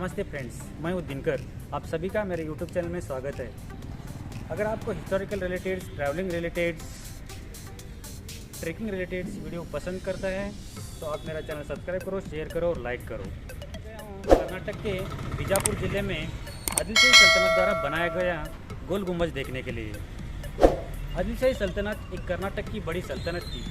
नमस्ते फ्रेंड्स, मैं हूँ दिनकर। आप सभी का मेरे यूट्यूब चैनल में स्वागत है। अगर आपको historical related, traveling related, trekking related video पसंद करता है तो आप मेरा चैनल सब्सक्राइब करो, शेयर करो और लाइक करो। कर्नाटक के बीजापुर ज़िले में आदिलशाही सल्तनत द्वारा बनाया गया गोल गुंबज देखने के लिए। आदिलशाही सल्तनत एक कर्नाटक की बड़ी सल्तनत थी।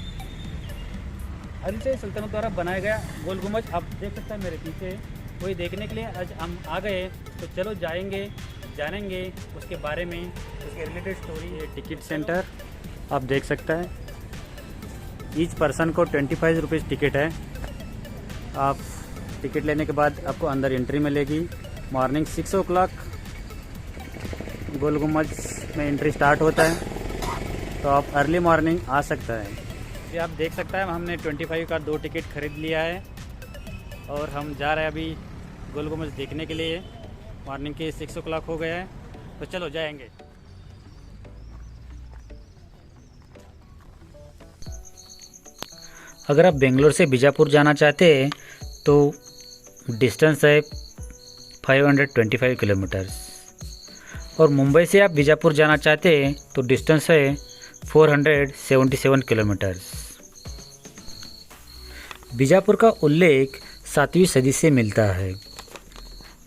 आदिलशाही सल्तनत द्वारा बनाया गया गोल गुंबज आप देख सकते हैं मेरे पीछे, वही देखने के लिए आज हम आ गए। तो चलो जानेंगे उसके बारे में, उसके रिलेटेड स्टोरी। ये टिकट सेंटर आप देख सकते हैं, ईच पर्सन को 25 रुपीज़ टिकट है। आप टिकट लेने के बाद आपको अंदर एंट्री मिलेगी। मॉर्निंग 6 o'clock गोल गुंबज में एंट्री स्टार्ट होता है, तो आप अर्ली मॉर्निंग आ सकता है। ये आप देख सकते हैं, हमने 25 का 2 टिकट खरीद लिया है और हम जा रहे हैं अभी गोल गुंबज देखने के लिए। मॉर्निंग के 6 o'clock हो गया है, तो चलो जाएंगे। अगर आप बेंगलोर से बीजापुर जाना चाहते हैं तो डिस्टेंस है 525 किलोमीटर्स, और मुंबई से आप बीजापुर जाना चाहते हैं तो डिस्टेंस है 477 किलोमीटर्स। बीजापुर का उल्लेख 7वीं सदी से मिलता है।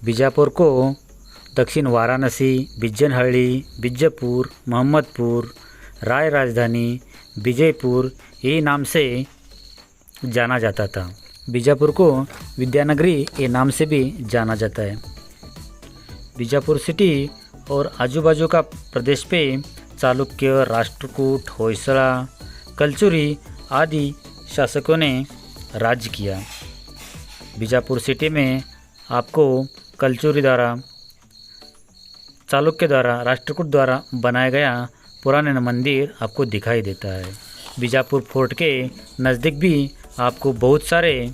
बीजापुर को दक्षिण वाराणसी, बिज्जनहल्ली, बिज्जपुर, मोहम्मदपुर, राय राजधानी, विजयपुर यही नाम से जाना जाता था। बीजापुर को विद्यानगरी ये नाम से भी जाना जाता है। बीजापुर सिटी और आजू बाजू का प्रदेश पे चालुक्य, राष्ट्रकूट, होयसला, कलचुरी आदि शासकों ने राज्य किया। बीजापुर सिटी में आपको कलचुरी द्वारा, चालुक्य द्वारा, राष्ट्रकूट द्वारा बनाया गया पुराना मंदिर आपको दिखाई देता है। बीजापुर फोर्ट के नज़दीक भी आपको बहुत सारे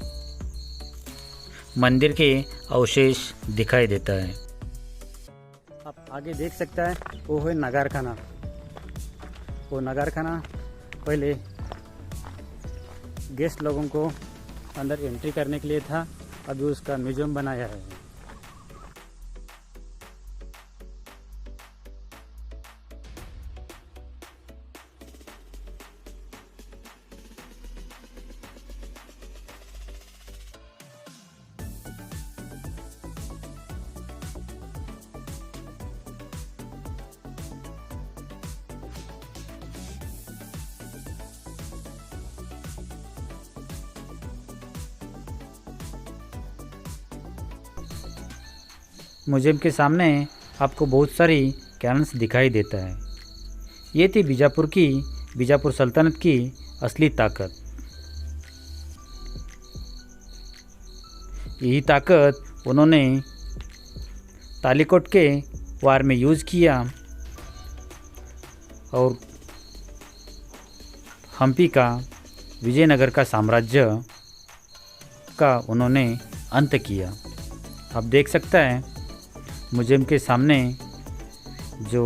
मंदिर के अवशेष दिखाई देता है। आप आगे देख सकता है, वो है नगारखाना। वो नगारखाना पहले गेस्ट लोगों को अंदर एंट्री करने के लिए था, अभी उसका म्यूजियम बनाया है। म्यूजियम के सामने आपको बहुत सारी कैनन्स दिखाई देता है। ये थी बीजापुर सल्तनत की असली ताकत। यही ताकत उन्होंने तालीकोट के वार में यूज़ किया और हम्पी का, विजयनगर का साम्राज्य का उन्होंने अंत किया। आप देख सकते हैं म्यूजियम के सामने जो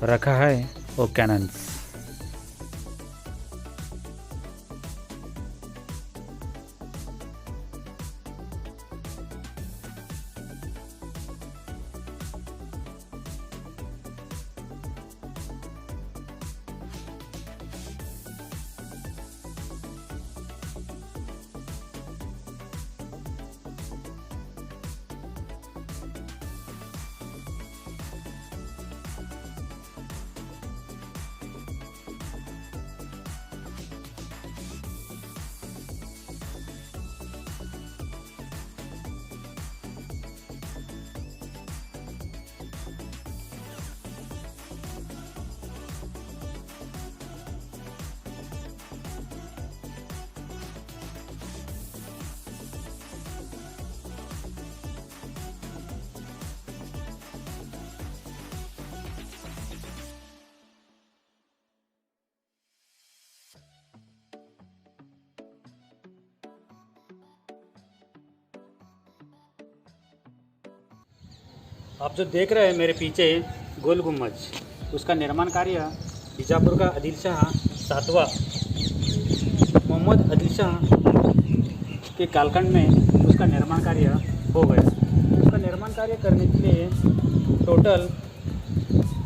रखा है वो कैनन्स। आप जो देख रहे हैं मेरे पीछे गोल गुंबज, उसका निर्माण कार्य बीजापुर का आदिल शाह 7वां मोहम्मद आदिल शाह के कालखंड में उसका निर्माण कार्य हो गया। हमारा निर्माण कार्य करने के लिए टोटल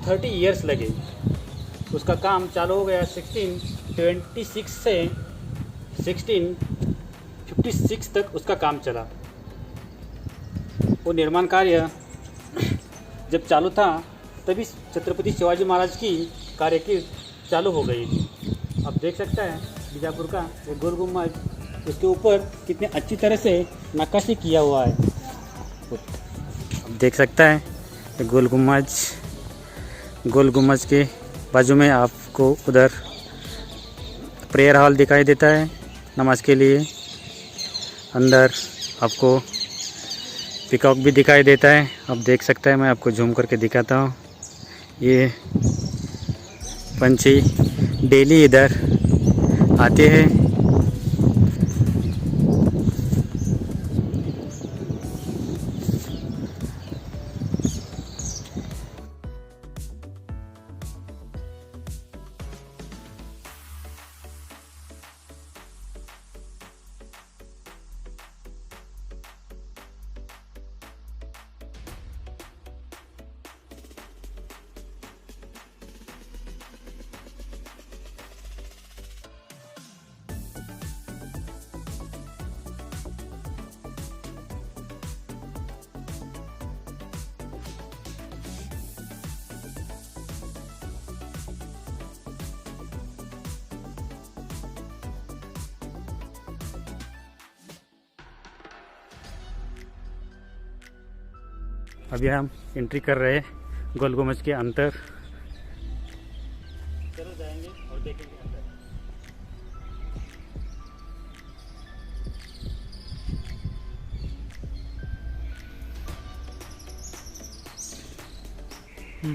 30 इयर्स लगे। उसका काम चालू हो गया 1626 से 1656 तक उसका काम चला। वो निर्माण कार्य जब चालू था तभी छत्रपति शिवाजी महाराज की कार्यकीर्ति चालू हो गई थी। आप देख सकते हैं बीजापुर का एक गोल गुम्बद, उसके ऊपर कितने अच्छी तरह से नक्काशी किया हुआ है। आप देख सकते हैं गोल गुम्बद के बाजू में आपको उधर प्रेयर हॉल दिखाई देता है नमाज के लिए। अंदर आपको पिकॉक भी दिखाई देता है। आप देख सकते हैं, मैं आपको जूम करके दिखाता हूँ। ये पंछी डेली इधर आते हैं। अभी हम एंट्री कर रहे हैं गोल गुम्बद के अंदर। चलो जाएंगे और देखेंगे अंदर।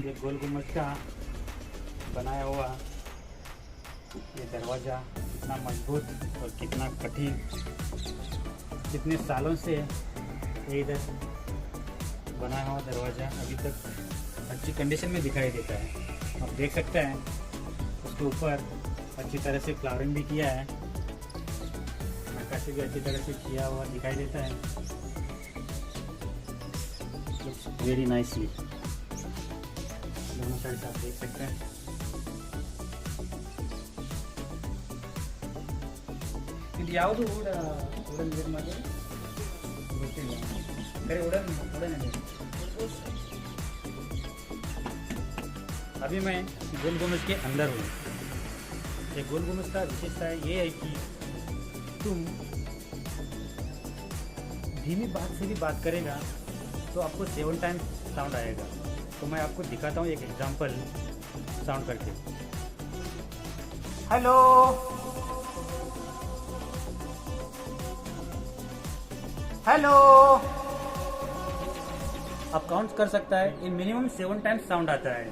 ये गोल गुम्बद का बनाया हुआ ये दरवाज़ा कितना मजबूत और कितना कठिन, कितने सालों से ये इधर बनाया हुआ दरवाज़ा अभी तक अच्छी कंडीशन में दिखाई देता है। आप देख सकते हैं उसके ऊपर अच्छी तरह से फ्लावरिंग भी किया है, नक्काशी भी अच्छी तरह से किया हुआ दिखाई देता है। वेरी नाइसली दोनों साइड आप देख सकते हैं। ಇದು ಯಾವುದು ಉಡನ್ ನಿರ್ಮಾಣ ಗೊತ್ತಿಲ್ಲ, ಖರೆ उड़न अभी मैं गोल गुम्बद के अंदर हूँ। ये गोल गुम्बद का विशेषता ये है कि तुम धीमी बात से भी बात करेगा तो आपको 7 टाइम्स साउंड आएगा। तो मैं आपको दिखाता हूँ एक एग्जांपल साउंड करके। Hello, hello. आप काउंट कर सकता है, ये मिनिमम 7 टाइम्स साउंड आता है,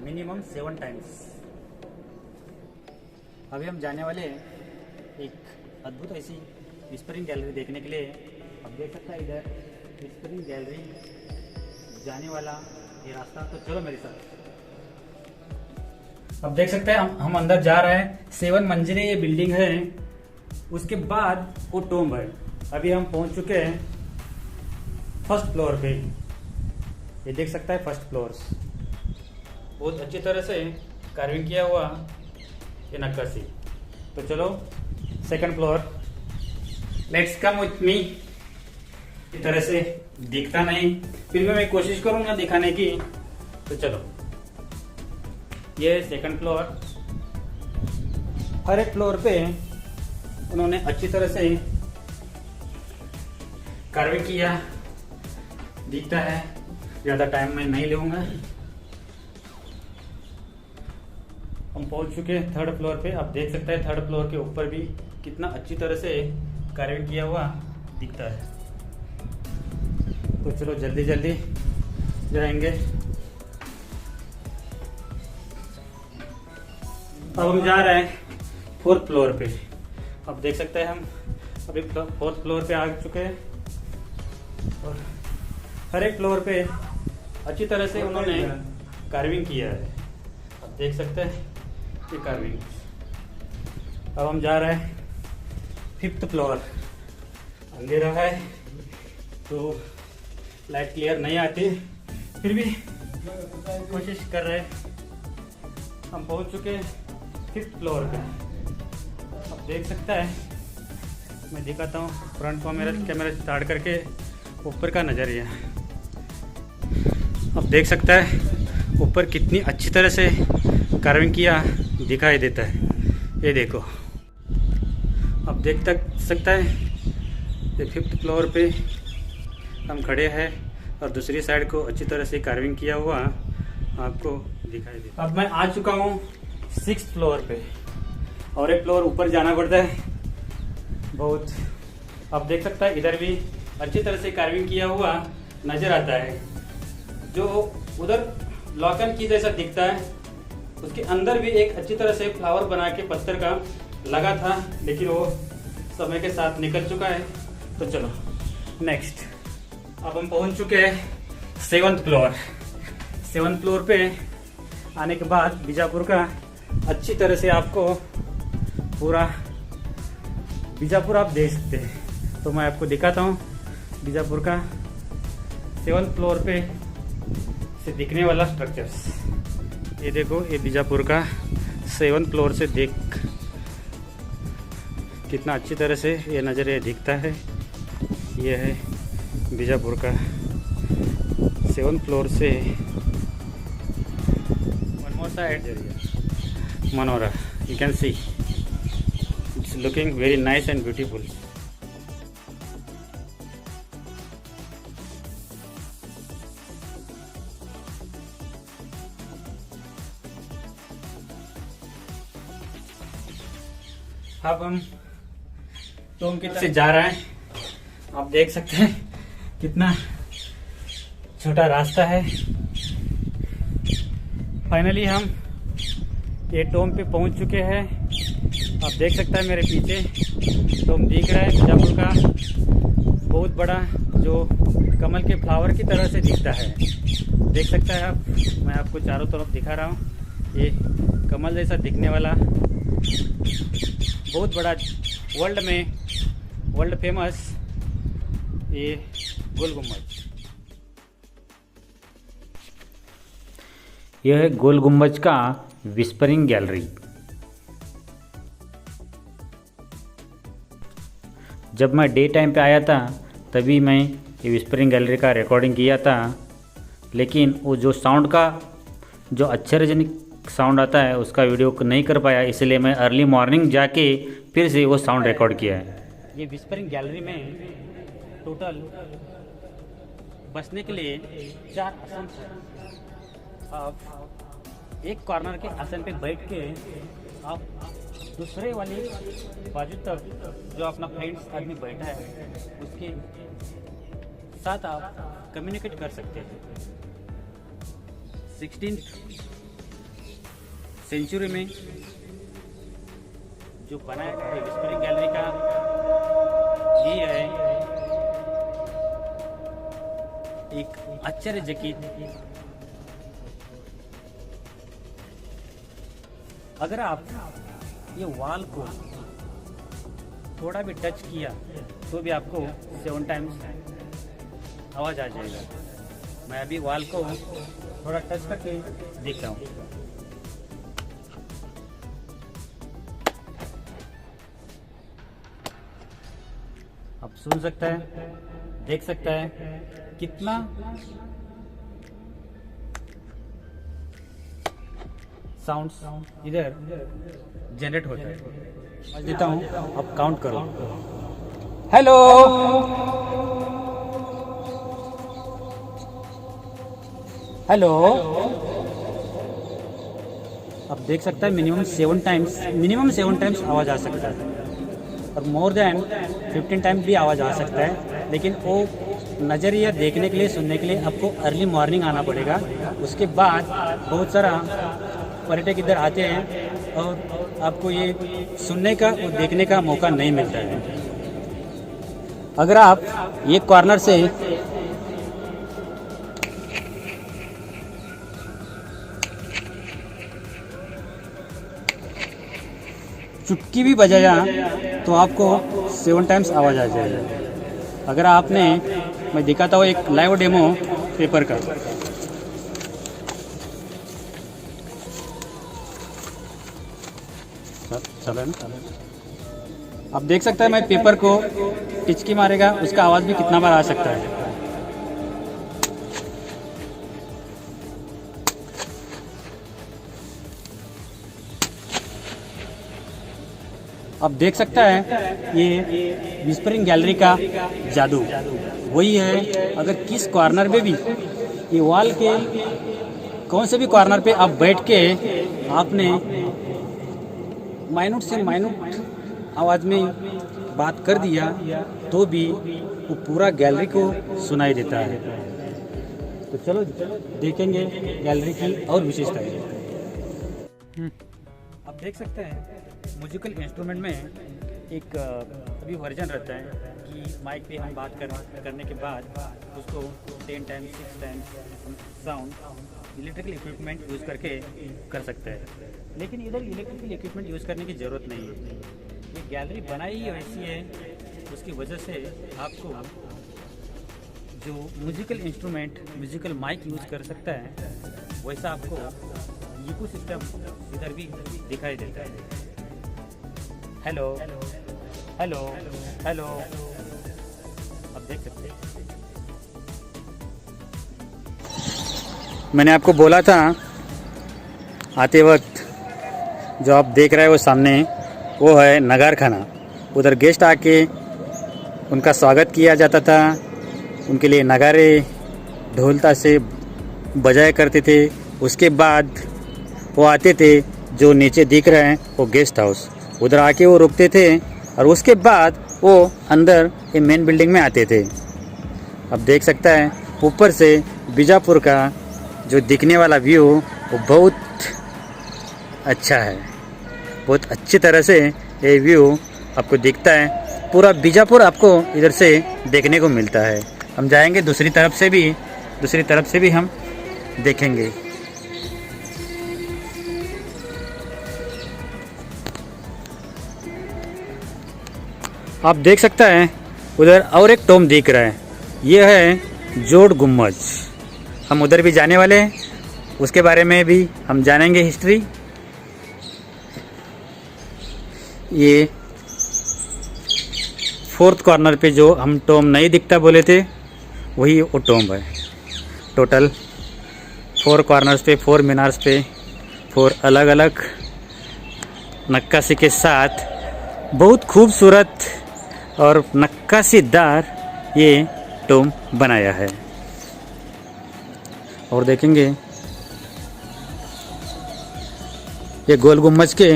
मिनिमम 7 टाइम्स। अभी हम जाने वाले हैं एक अद्भुत ऐसी विस्परिंग गैलरी देखने के लिए। आप देख सकते हैं इधर विस्परिंग गैलरी जाने वाला ये रास्ता। तो चलो मेरे साथ। अब देख सकते हैं हम अंदर जा रहे हैं। 7 मंजिले ये बिल्डिंग है, उसके बाद वो टोम्ब है। अभी हम पहुंच चुके हैं फर्स्ट फ्लोर पे। ये देख सकता है फर्स्ट फ्लोर बहुत अच्छी तरह से कार्विंग किया हुआ ये नक्काशी। तो चलो second floor, let's come with me. इस तरह से दिखता नहीं, फिर भी मैं कोशिश करूंगा दिखाने की। तो चलो, ये सेकंड फ्लोर। हर एक फ्लोर पे उन्होंने अच्छी तरह से कार्विंग किया दिखता है। ज़्यादा टाइम मैं नहीं लूँगा। हम पहुंच चुके हैं थर्ड फ्लोर पे। आप देख सकते हैं थर्ड फ्लोर के ऊपर भी कितना अच्छी तरह से कार्विंग किया हुआ दिखता है। तो चलो जल्दी जल्दी जाएंगे। अब हम जा रहे हैं 4th फ्लोर पे। अब देख सकते हैं हम अभी 4th फ्लोर पे आ चुके हैं और हर एक फ्लोर पे अच्छी तरह से उन्होंने कार्विंग किया है। आप देख सकते हैं ये कार्विंग। अब हम जा रहे हैं 5th फ्लोर। अंधेरा है तो लाइट क्लियर नहीं आती, फिर भी कोशिश कर रहे। हम पहुंच चुके 5th फ्लोर पे। अब देख सकता है, मैं दिखाता हूँ फ्रंट कैमरा स्टार्ट करके ऊपर का नज़रिया। अब देख सकता है ऊपर कितनी अच्छी तरह से कार्विंग किया दिखाई देता है। ये देखो, अब देख सकता है ये 5th फ्लोर पे हम खड़े हैं और दूसरी साइड को अच्छी तरह से कार्विंग किया हुआ आपको दिखाई देता है। अब मैं आ चुका हूँ 6th फ्लोर पे, और एक फ्लोर ऊपर जाना पड़ता है बहुत। अब देख सकता है इधर भी अच्छी तरह से कार्विंग किया हुआ नज़र आता है। जो उधर लॉकन की जैसा दिखता है, उसके अंदर भी एक अच्छी तरह से फ्लावर बना के पत्थर का लगा था, लेकिन वो समय के साथ निकल चुका है। तो चलो नेक्स्ट। अब हम पहुंच चुके हैं 7th फ्लोर। 7th फ्लोर पे आने के बाद बीजापुर का अच्छी तरह से आपको पूरा बीजापुर आप देख सकते हैं। तो मैं आपको दिखाता हूँ बीजापुर का 7th फ्लोर पे से दिखने वाला स्ट्रक्चर्स। ये देखो, ये बीजापुर का 7th फ्लोर से देख कितना अच्छी तरह से ये नज़रिया दिखता है। ये है बीजापुर का 7th फ्लोर से one more side Monera. You can see it's looking very nice and beautiful. अब हम टॉम की तरफ जा रहे हैं। आप देख सकते हैं कितना छोटा रास्ता है। फाइनली हम ये टॉम पे पहुंच चुके हैं। आप देख सकते हैं मेरे पीछे टॉम दिख रहा है बीजापुर का, बहुत बड़ा, जो कमल के फ्लावर की तरह से दिखता है। देख सकता है आप, मैं आपको चारों तरफ दिखा रहा हूँ। ये कमल जैसा दिखने वाला बहुत बड़ा, वर्ल्ड फेमस ये गोल गुम्बज। यह है गोल गुम्बज का विस्परिंग गैलरी। जब मैं डे टाइम पे आया था तभी मैं ये विस्परिंग गैलरी का रिकॉर्डिंग किया था, लेकिन वो जो साउंड का जो आश्चर्यजनक साउंड आता है उसका वीडियो को नहीं कर पाया, इसलिए मैं अर्ली मॉर्निंग जाके फिर से वो साउंड रिकॉर्ड किया है। ये विस्परिंग गैलरी में टोटल बसने के लिए 4 आसन हैं। आप एक कॉर्नर के आसन पे बैठ के आप दूसरे वाली बाजू तक जो अपना फ्रेंड्स आदमी बैठा है उसके साथ आप कम्युनिकेट कर सकते हैं। 16th सेंचुरी में जो बनाया गया है विस्परिंग गैलरी का, ये है एक आश्चर्यचकित। अगर आप ये वॉल को थोड़ा भी टच किया तो भी आपको 7 टाइम्स आवाज़ आ जाएगा। मैं अभी वॉल को थोड़ा टच करके देखता हूँ। आप सुन सकते हैं, देख सकते हैं कितना साउंड्स इधर जनरेट होता है। मैं देता हूँ, अब काउंट करो। Hello, hello. आप देख सकते हैं मिनिमम 7 टाइम्स आवाज़ आ सकता है, और मोर देन 15 टाइम्स भी आवाज़ आ सकता है। लेकिन वो नज़रिया देखने के लिए, सुनने के लिए आपको अर्ली मॉर्निंग आना पड़ेगा। उसके बाद बहुत सारा पर्यटक इधर आते हैं और आपको ये सुनने का और देखने का मौका नहीं मिलता है। अगर आप एक कॉर्नर से चुटकी भी बजाया तो आपको 7 टाइम्स आवाज़ आ जाएगी। अगर आपने मैं दिखाता हूँ एक लाइव डेमो पेपर का। चलो ना, आप देख सकते हैं मैं पेपर को टिचकी मारेगा उसका आवाज़ भी कितना बार आ सकता है। आप देख सकता है ये विस्परिंग गैलरी का जादू वही है। अगर किस कॉर्नर पे भी ये वॉल के कौन से भी कॉर्नर पे आप बैठ के आपने माइन्यूट से माइन्यूट आवाज़ में बात कर दिया तो भी वो पूरा गैलरी को सुनाई देता है। तो चलो देखेंगे गैलरी की और विशेषताएं। आप देख सकते हैं म्यूजिकल इंस्ट्रूमेंट में एक अभी वर्जन रहता है कि माइक पे हम बात करने के बाद उसको 10 times 6 times sound electrical equipment use करके कर सकते हैं। लेकिन इधर इलेक्ट्रिकल इक्विपमेंट यूज़ करने की ज़रूरत नहीं है। ये गैलरी बनाई ही वैसी है, उसकी वजह से आपको जो musical instrument musical mic use कर सकता है वैसा आपको इकोसिस्टम इधर भी दिखाई देता है। हेलो हेलो हेलो, आप देख सकते हैं। मैंने आपको बोला था आते वक्त जो आप देख रहे हैं वो सामने वो है नगार खाना। उधर गेस्ट आके उनका स्वागत किया जाता था, उनके लिए नगारे ढोलता से बजाया करते थे। उसके बाद वो आते थे, जो नीचे दिख रहे हैं वो गेस्ट हाउस, उधर आके वो रुकते थे और उसके बाद वो अंदर ये मेन बिल्डिंग में आते थे। अब देख सकता है ऊपर से बीजापुर का जो दिखने वाला व्यू वो बहुत अच्छा है। बहुत अच्छी तरह से ये व्यू आपको दिखता है। पूरा बीजापुर आपको इधर से देखने को मिलता है। हम जाएंगे दूसरी तरफ से भी हम देखेंगे। आप देख सकता है उधर और एक टॉम दिख रहा है, ये है जोड़ गुम्बज। हम उधर भी जाने वाले हैं, उसके बारे में भी हम जानेंगे हिस्ट्री। ये फोर्थ कॉर्नर पे जो हम टॉम नहीं दिखता बोले थे वही वो टॉम है। टोटल 4 कॉर्नर्स पे 4 मीनार्स पे 4 अलग अलग नक्काशी के साथ बहुत खूबसूरत और नक्काशीदार ये टॉम बनाया है। और देखेंगे ये गोल गुम्बज के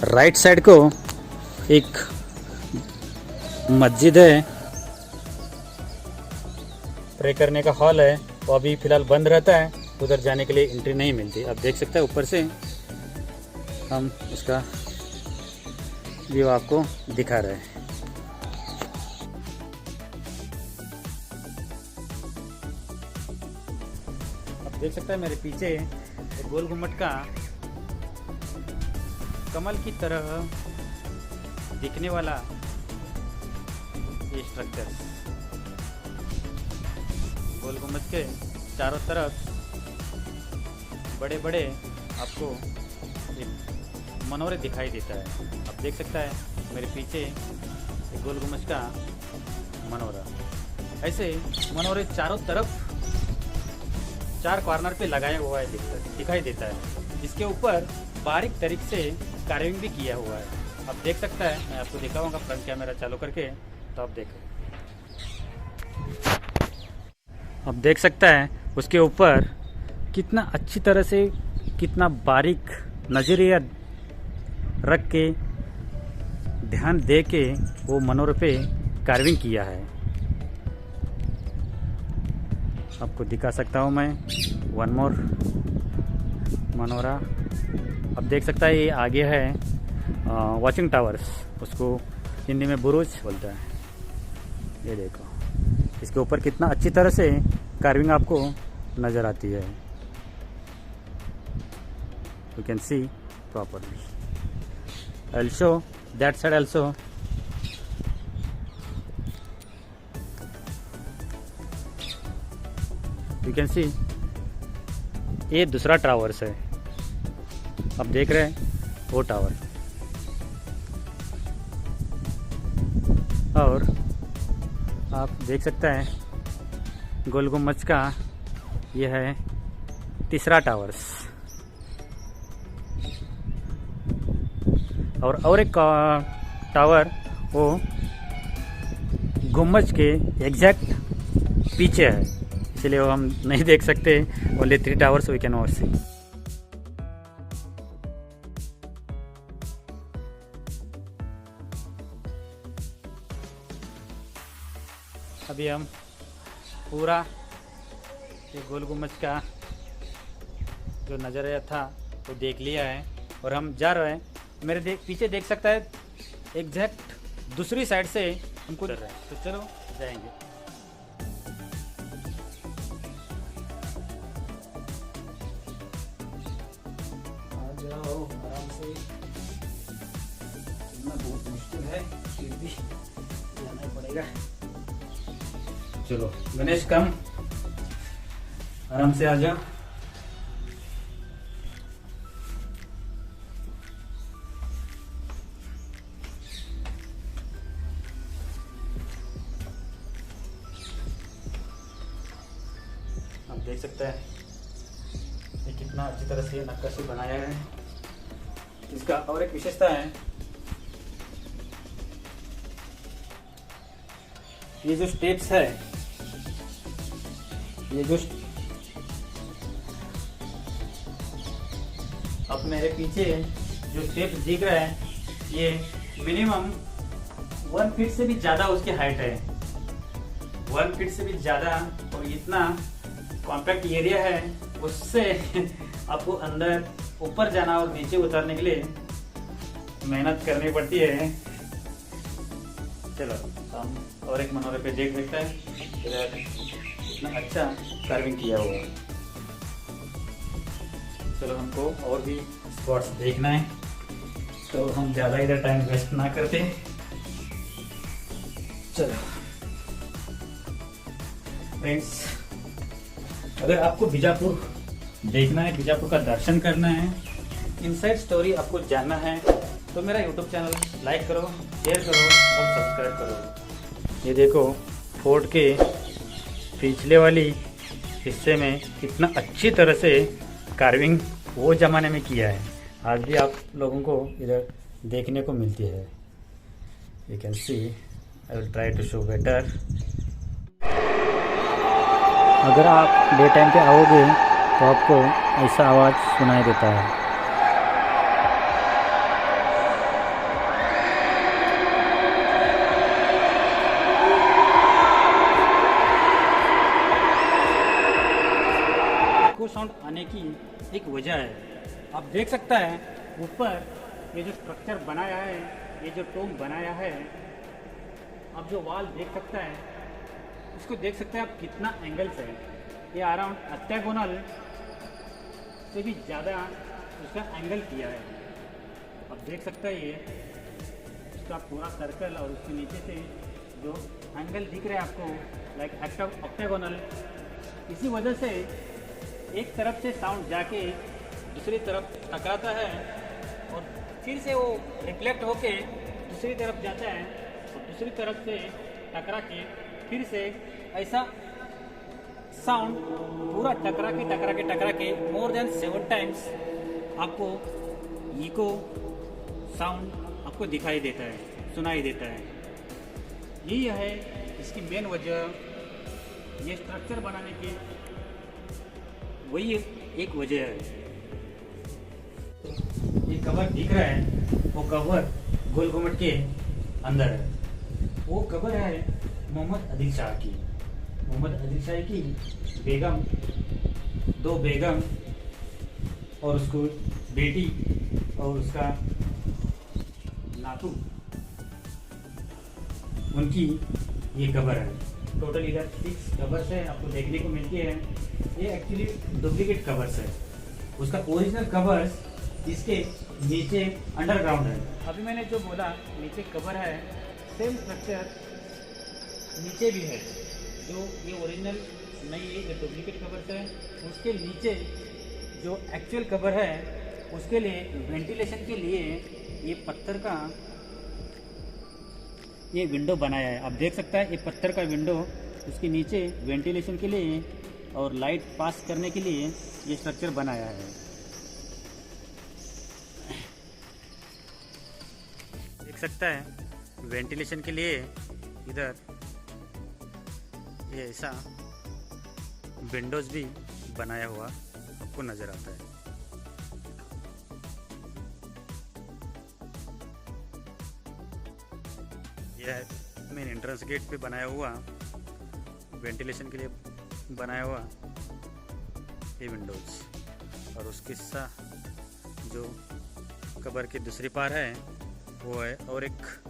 राइट साइड को एक मस्जिद है, प्रे करने का हॉल है, वो अभी फ़िलहाल बंद रहता है, उधर जाने के लिए एंट्री नहीं मिलती। आप देख सकते हैं ऊपर से हम उसका व्यू आपको दिखा रहे हैं। आप देख सकते हैं मेरे पीछे गोल गुम्बद का कमल की तरह दिखने वाला ये स्ट्रक्चर। गोल गुम्बद के चारों तरफ बड़े बड़े आपको एक मनोरे दिखाई देता है। आप देख सकता है मेरे पीछे एक गोल गुम्बद का मनोरा। ऐसे मनोरे चारों तरफ 4 कॉर्नर पे लगाया हुआ है, दिखाई देता है। इसके ऊपर बारीक तरीके से कार्विंग भी किया हुआ है। आप देख सकता है, मैं आपको दिखाऊंगा फ्रंट कैमरा चालू करके, तो आप देखो। आप देख सकता है उसके ऊपर कितना अच्छी तरह से कितना बारीक नजरिया रख के ध्यान दे के वो मनोरे पे कार्विंग किया है। आपको दिखा सकता हूँ मैं वन मोर मनोरा। अब देख सकता है ये आगे है वॉचिंग टावर्स, उसको हिंदी में बुरुज बोलता है। ये देखो इसके ऊपर कितना अच्छी तरह से कार्विंग आपको नज़र आती है। You can see properly. I'll show that side also. You can सी ये दूसरा टावर्स है, आप देख रहे हैं वो टावर। और आप देख सकते हैं गोल गुम्बज का यह है तीसरा टावर्स। और एक टावर वो गुम्बज के एग्जैक्ट पीछे है, इसलिए वो हम नहीं देख सकते। Only 3 towers we can not see. अभी हम पूरा ये गोल गुम्बज का जो नज़रिया था वो देख लिया है और हम जा रहे हैं। मेरे पीछे देख सकता है एग्जैक्ट दूसरी साइड से हमको डर रहा है, तो चलो जाएंगे। आ जाओ आराम से, चलना बहुत मुश्किल है फिर भी जाना पड़ेगा। चलो गणेश कम, आराम से आ जाओ। आप देख सकते हैं ये कितना अच्छी तरह से नक्काशी बनाया है। इसका और एक विशेषता है, ये जो स्टेप्स है, ये जो अब मेरे पीछे जो स्टेप्स दिख रहा है ये मिनिमम 1 फीट से भी ज़्यादा उसकी हाइट है, 1 फीट से भी ज़्यादा। और इतना कॉम्पैक्ट एरिया है, उससे आपको अंदर ऊपर जाना और नीचे उतरने के लिए मेहनत करनी पड़ती है। चलो हम और एक मनोरे पे देख सकते हैं इधर इतना अच्छा कार्विंग किया हुआ है। चलो हमको और भी स्पॉट्स देखना है, तो हम ज़्यादा इधर टाइम वेस्ट ना करते। चलो फ्रेंड्स, अगर आपको बीजापुर देखना है, बीजापुर का दर्शन करना है, इनसाइड स्टोरी आपको जानना है, तो मेरा यूट्यूब चैनल लाइक करो, शेयर करो और सब्सक्राइब करो। ये देखो फोर्ट के पिछले वाली हिस्से में कितना अच्छी तरह से कार्विंग वो ज़माने में किया है, आज भी आप लोगों को इधर देखने को मिलती है। You can see, I will try to show better. अगर आप डे टाइम पे आओगे तो आपको ऐसा आवाज़ सुनाई देता है। को साउंड आने की एक वजह है, आप देख सकता है ऊपर ये जो स्ट्रक्चर बनाया है, ये जो टोम बनाया है, आप जो वॉल देख सकता है, इसको देख सकते हैं आप कितना एंगल्स है। ये अराउंड ऑक्टागोनल से भी ज़्यादा उसका एंगल किया है। आप देख सकते हैं ये उसका पूरा सर्कल और उसके नीचे से जो एंगल दिख रहे हैं आपको लाइक ऑक्टागोनल। इसी वजह से एक तरफ से साउंड जाके दूसरी तरफ टकराता है और फिर से वो रिफ्लेक्ट होके दूसरी तरफ जाता है और दूसरी तरफ से टकरा के फिर से ऐसा साउंड पूरा टकरा के मोर देन 7 टाइम्स आपको इको साउंड आपको दिखाई देता है, सुनाई देता है। यही है इसकी मेन वजह, ये स्ट्रक्चर बनाने की वही एक वजह है। ये कवर दिख रहा है, वो कवर गोल गुम्बद के अंदर है। वो कवर है मोहम्मद आदिल शाह की, मोहम्मद आदिल शाह की बेगम, 2 बेगम और उसको बेटी और उसका नातू, उनकी ये कवर है। टोटल इधर 6 कवर्स है आपको देखने को मिलती है। ये एक्चुअली डुप्लीकेट कवर्स है, उसका ओरिजिनल कवर्स इसके नीचे अंडरग्राउंड है। अभी मैंने जो बोला नीचे कवर है, सेम स्ट्रक्चर नीचे भी है। जो ये ओरिजिनल नहीं, ये डुप्लीकेट कवर्स है। उसके नीचे जो एक्चुअल कवर है उसके लिए वेंटिलेशन के लिए ये पत्थर का ये विंडो बनाया है। आप देख सकता है ये पत्थर का विंडो उसके नीचे वेंटिलेशन के लिए और लाइट पास करने के लिए ये स्ट्रक्चर बनाया है। देख सकता है वेंटिलेशन के लिए इधर ये ऐसा विंडोज भी बनाया हुआ आपको नज़र आता है। यह मेन एंट्रेंस गेट पे बनाया हुआ वेंटिलेशन के लिए बनाया हुआ ये विंडोज, और उसके साथ जो कबर के दूसरी पार है वो है, और एक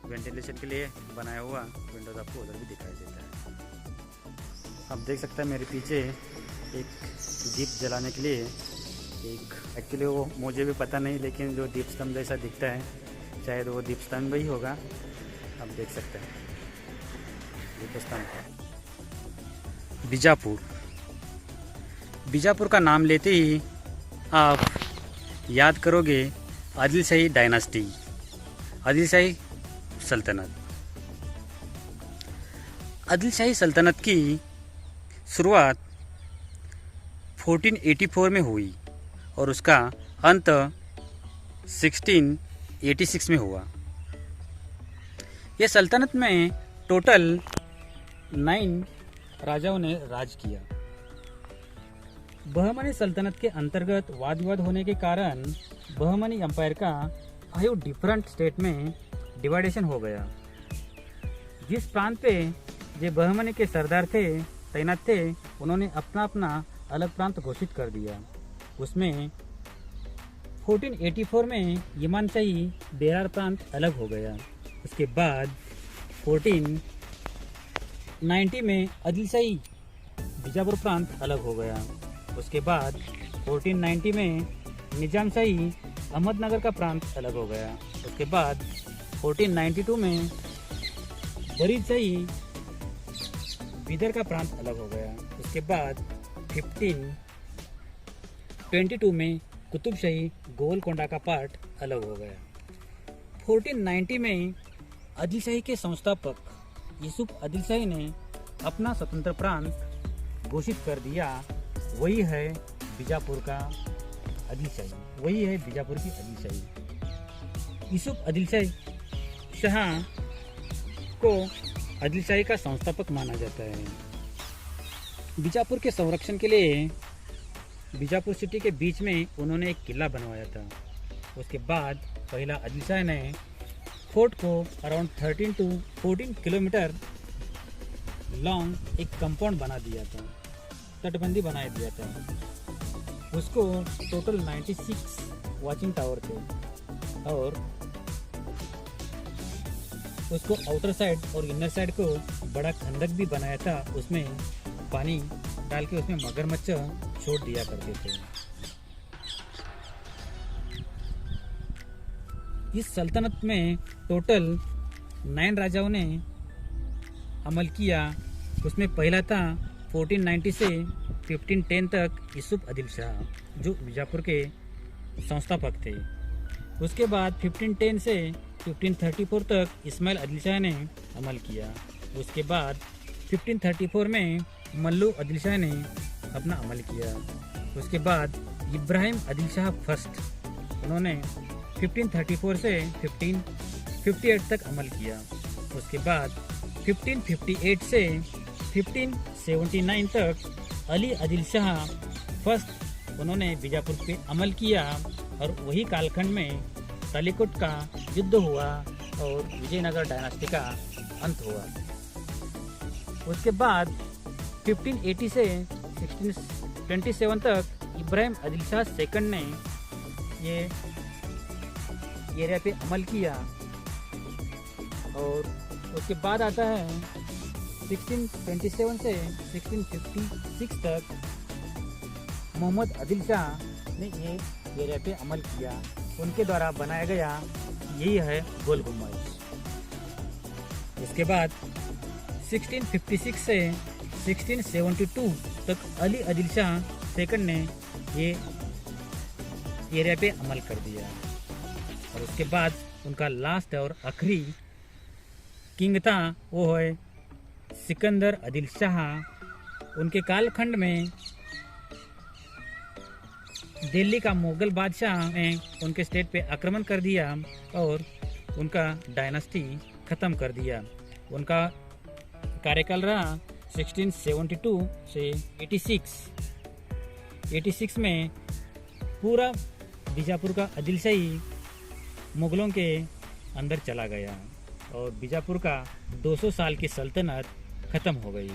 वेंटिलेशन के लिए बनाया हुआ विंडोज आपको उधर भी दिखाई देता है। आप देख सकते हैं मेरे पीछे एक दीप जलाने के लिए एक, एक्चुअली वो मुझे भी पता नहीं, लेकिन जो दीप स्तंभ जैसा दिखता है शायद वो दीप स्तंभ ही होगा। आप देख सकते हैं दीप स्तंभ। बीजापुर, बीजापुर का नाम लेते ही आप याद करोगे आदिलशाही डायनास्टी, आदिलशाही सल्तनत। आदिलशाही सल्तनत की शुरुआत 1484 में हुई और उसका अंत 1686 में हुआ। यह सल्तनत में टोटल 9 राजाओं ने राज किया। बहमनी सल्तनत के अंतर्गत वाद विवाद होने के कारण बहमनी एम्पायर का 5 डिफरेंट स्टेट में डिवाइडेशन हो गया। जिस प्रांत पे जो बहमनी के सरदार थे तैनात थे उन्होंने अपना अपना अलग प्रांत घोषित कर दिया। उसमें 1484 में यमानशाही बेरार प्रांत अलग हो गया। उसके बाद 1490 में आदिलशाही बीजापुर प्रांत अलग हो गया। उसके बाद 1490 में निजामशाही अहमदनगर का प्रांत अलग हो गया। उसके बाद 1492 में बरीदशाही बीदर का प्रांत अलग हो गया। उसके बाद 1522 में कुतुबशाही गोलकोंडा का पार्ट अलग हो गया। 1490 में आदिलशाही के संस्थापक यूसुफ आदिलशाही ने अपना स्वतंत्र प्रांत घोषित कर दिया। वही है बीजापुर का आदिलशाही, वही है बीजापुर की आदिलशाही। यूसुफ आदिलशाही शाह को आदिलशाही का संस्थापक माना जाता है। बीजापुर के संरक्षण के लिए बीजापुर सिटी के बीच में उन्होंने एक किला बनवाया था। उसके बाद पहला आदिलशाह ने फोर्ट को अराउंड 13 to 14 किलोमीटर लॉन्ग एक कंपाउंड बना दिया था, तटबंदी बना दिया था। उसको टोटल 96 वॉचिंग टावर थे और उसको आउटर साइड और इनर साइड को बड़ा खंडक भी बनाया था। उसमें पानी डाल के उसमें मगरमच्छ छोड़ दिया करते थे। इस सल्तनत में टोटल 9 राजाओं ने अमल किया। उसमें पहला था 1490 से 1510 तक यूसुफ आदिल शाह जो बीजापुर के संस्थापक थे। उसके बाद 1510 से 1534 तक इस्माइल आदिल शाह ने अमल किया। उसके बाद 1534 में मल्लू आदिल शाह ने अपना अमल किया। उसके बाद इब्राहिम आदिल शाह फर्स्ट, उन्होंने 1534 से 1558 तक अमल किया। उसके बाद 1558 से 1579 तक अली आदिल शाह फर्स्ट, उन्होंने बीजापुर पे अमल किया और वही कालखंड में तालिकोट का युद्ध हुआ और विजयनगर डायनास्टी का अंत हुआ। उसके बाद 1580 से 1627 तक इब्राहिम आदिल शाह सेकंड ने ये एरिया पे अमल किया और उसके बाद आता है 1627 से 1656 तक मोहम्मद आदिल शाह ने ये एरिया पे अमल किया। उनके द्वारा बनाया गया यही है गोल गुम्बद। इसके बाद 1656 से 1672 तक अली आदिल शाह सेकंड ने ये एरिया पे अमल कर दिया और उसके बाद उनका लास्ट और आखिरी किंग था वो है सिकंदर आदिल शाह। उनके कालखंड में दिल्ली का मुगल बादशाह ने उनके स्टेट पे आक्रमण कर दिया और उनका डायनास्टी ख़त्म कर दिया। उनका कार्यकाल रहा 1672 से 86 में पूरा बीजापुर का आदिलशाही मुगलों के अंदर चला गया और बीजापुर का 200 साल की सल्तनत ख़त्म हो गई।